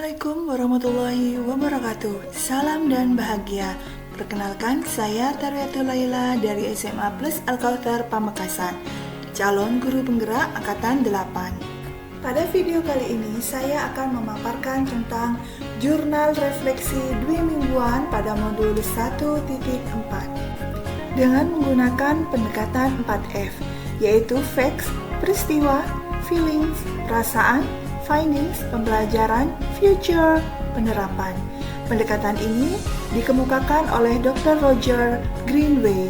Assalamualaikum warahmatullahi wabarakatuh. Salam dan bahagia. Perkenalkan, saya Tarwiatul Laila dari SMA Plus Al-Kautsar Pamekasan, calon guru penggerak Angkatan 8. Pada video kali ini, saya akan memaparkan tentang jurnal refleksi 2 mingguan pada modul 1.4 dengan menggunakan pendekatan 4F, yaitu facts, peristiwa, feelings, perasaan, findings, pembelajaran, future, penerapan. Pendekatan ini dikemukakan oleh Dr. Roger Greenway.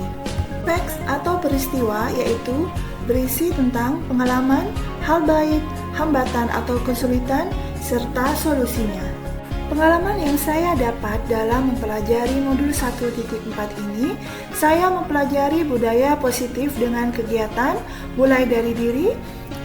Facts atau peristiwa yaitu berisi tentang pengalaman, hal baik, hambatan atau kesulitan, serta solusinya. Pengalaman yang saya dapat dalam mempelajari modul 1.4 ini, saya mempelajari budaya positif dengan kegiatan mulai dari diri,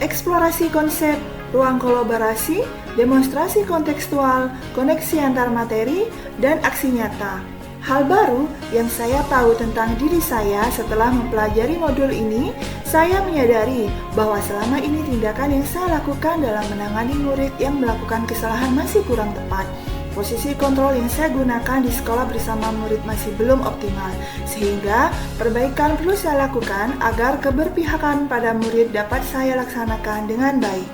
eksplorasi konsep, ruang kolaborasi, demonstrasi kontekstual, koneksi antar materi, dan aksi nyata. Hal baru yang saya tahu tentang diri saya setelah mempelajari modul ini, saya menyadari bahwa selama ini tindakan yang saya lakukan dalam menangani murid yang melakukan kesalahan masih kurang tepat. Posisi kontrol yang saya gunakan di sekolah bersama murid masih belum optimal, sehingga perbaikan perlu saya lakukan agar keberpihakan pada murid dapat saya laksanakan dengan baik.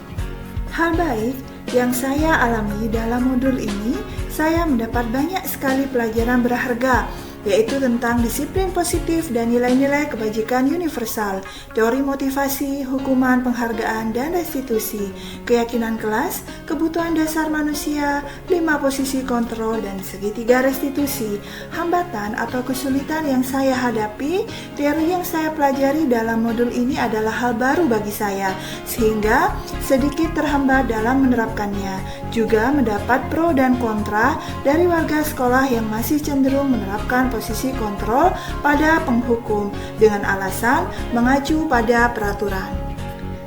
Hal baik yang saya alami dalam modul ini, saya mendapat banyak sekali pelajaran berharga, yaitu tentang disiplin positif dan nilai-nilai kebajikan universal, teori motivasi, hukuman, penghargaan, dan restitusi, keyakinan kelas, kebutuhan dasar manusia, 5 posisi kontrol, dan segitiga restitusi, hambatan atau kesulitan yang saya hadapi. Teori yang saya pelajari dalam modul ini adalah hal baru bagi saya, sehingga sedikit terhambat dalam menerapkannya. Juga mendapat pro dan kontra dari warga sekolah yang masih cenderung menerapkan posisi kontrol pada penghukum dengan alasan mengacu pada peraturan.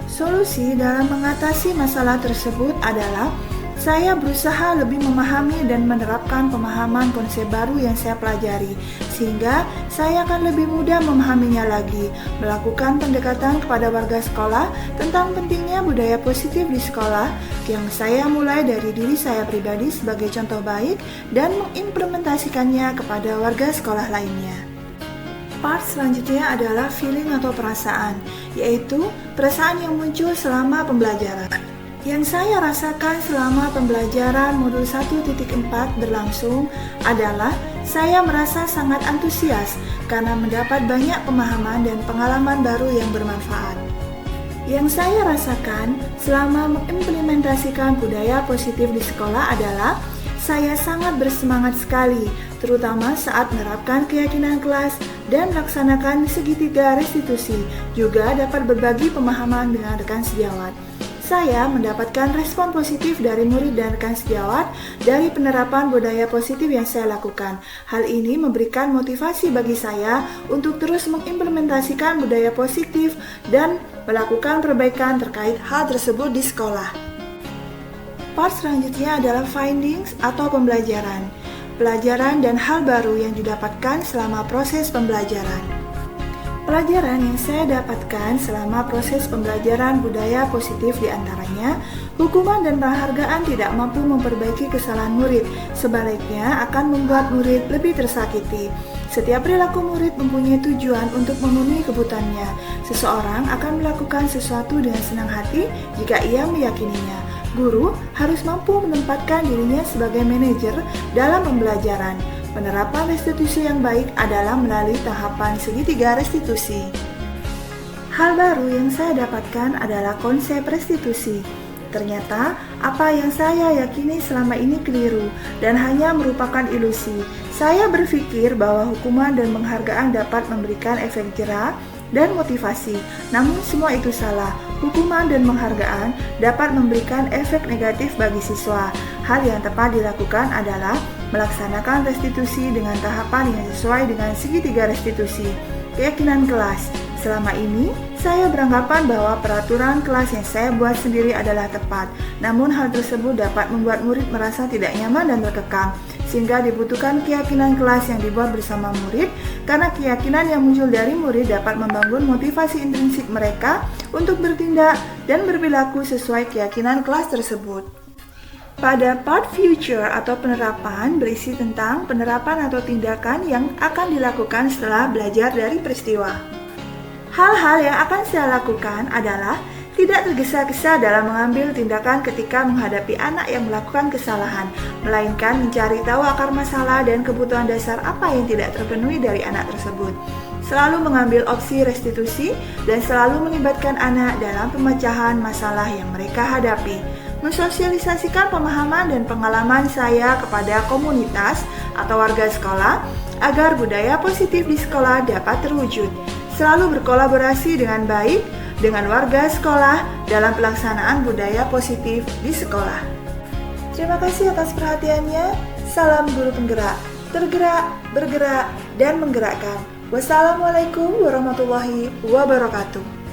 Solusi dalam mengatasi masalah tersebut adalah saya berusaha lebih memahami dan menerapkan pemahaman konsep baru yang saya pelajari, sehingga saya akan lebih mudah memahaminya lagi, melakukan pendekatan kepada warga sekolah tentang pentingnya budaya positif di sekolah, yang saya mulai dari diri saya pribadi sebagai contoh baik dan mengimplementasikannya kepada warga sekolah lainnya. Part selanjutnya adalah feeling atau perasaan, yaitu perasaan yang muncul selama pembelajaran. Yang saya rasakan selama pembelajaran modul 1.4 berlangsung adalah saya merasa sangat antusias karena mendapat banyak pemahaman dan pengalaman baru yang bermanfaat. Yang saya rasakan selama mengimplementasikan budaya positif di sekolah adalah saya sangat bersemangat sekali, terutama saat menerapkan keyakinan kelas dan melaksanakan segitiga restitusi, juga dapat berbagi pemahaman dengan rekan sejawat. Saya mendapatkan respon positif dari murid dan rekan sejawat dari penerapan budaya positif yang saya lakukan. Hal ini memberikan motivasi bagi saya untuk terus mengimplementasikan budaya positif dan melakukan perbaikan terkait hal tersebut di sekolah. Part selanjutnya adalah findings atau pembelajaran, pelajaran dan hal baru yang didapatkan selama proses pembelajaran. Pelajaran yang saya dapatkan selama proses pembelajaran budaya positif diantaranya, hukuman dan penghargaan tidak mampu memperbaiki kesalahan murid, sebaliknya akan membuat murid lebih tersakiti. Setiap perilaku murid mempunyai tujuan untuk memenuhi kebutuhannya. Seseorang akan melakukan sesuatu dengan senang hati jika ia meyakininya. Guru harus mampu menempatkan dirinya sebagai manajer dalam pembelajaran. Penerapan restitusi yang baik adalah melalui tahapan segitiga restitusi. Hal baru yang saya dapatkan adalah konsep restitusi. Ternyata, apa yang saya yakini selama ini keliru dan hanya merupakan ilusi. Saya berpikir bahwa hukuman dan penghargaan dapat memberikan efek jera dan motivasi. Namun semua itu salah. Hukuman dan penghargaan dapat memberikan efek negatif bagi siswa. Hal yang tepat dilakukan adalah melaksanakan restitusi dengan tahapan yang sesuai dengan segitiga restitusi. Keyakinan kelas. Selama ini, saya beranggapan bahwa peraturan kelas yang saya buat sendiri adalah tepat. Namun hal tersebut dapat membuat murid merasa tidak nyaman dan terkekang, sehingga dibutuhkan keyakinan kelas yang dibuat bersama murid, karena keyakinan yang muncul dari murid dapat membangun motivasi intrinsik mereka untuk bertindak dan berperilaku sesuai keyakinan kelas tersebut. Pada part future atau penerapan berisi tentang penerapan atau tindakan yang akan dilakukan setelah belajar dari peristiwa. Hal-hal yang akan saya lakukan adalah tidak tergesa-gesa dalam mengambil tindakan ketika menghadapi anak yang melakukan kesalahan, melainkan mencari tahu akar masalah dan kebutuhan dasar apa yang tidak terpenuhi dari anak tersebut. Selalu mengambil opsi restitusi dan selalu melibatkan anak dalam pemecahan masalah yang mereka hadapi. Mensosialisasikan pemahaman dan pengalaman saya kepada komunitas atau warga sekolah agar budaya positif di sekolah dapat terwujud. Selalu berkolaborasi dengan baik dengan warga sekolah dalam pelaksanaan budaya positif di sekolah. Terima kasih atas perhatiannya. Salam guru penggerak, tergerak, bergerak, dan menggerakkan. Wassalamualaikum warahmatullahi wabarakatuh.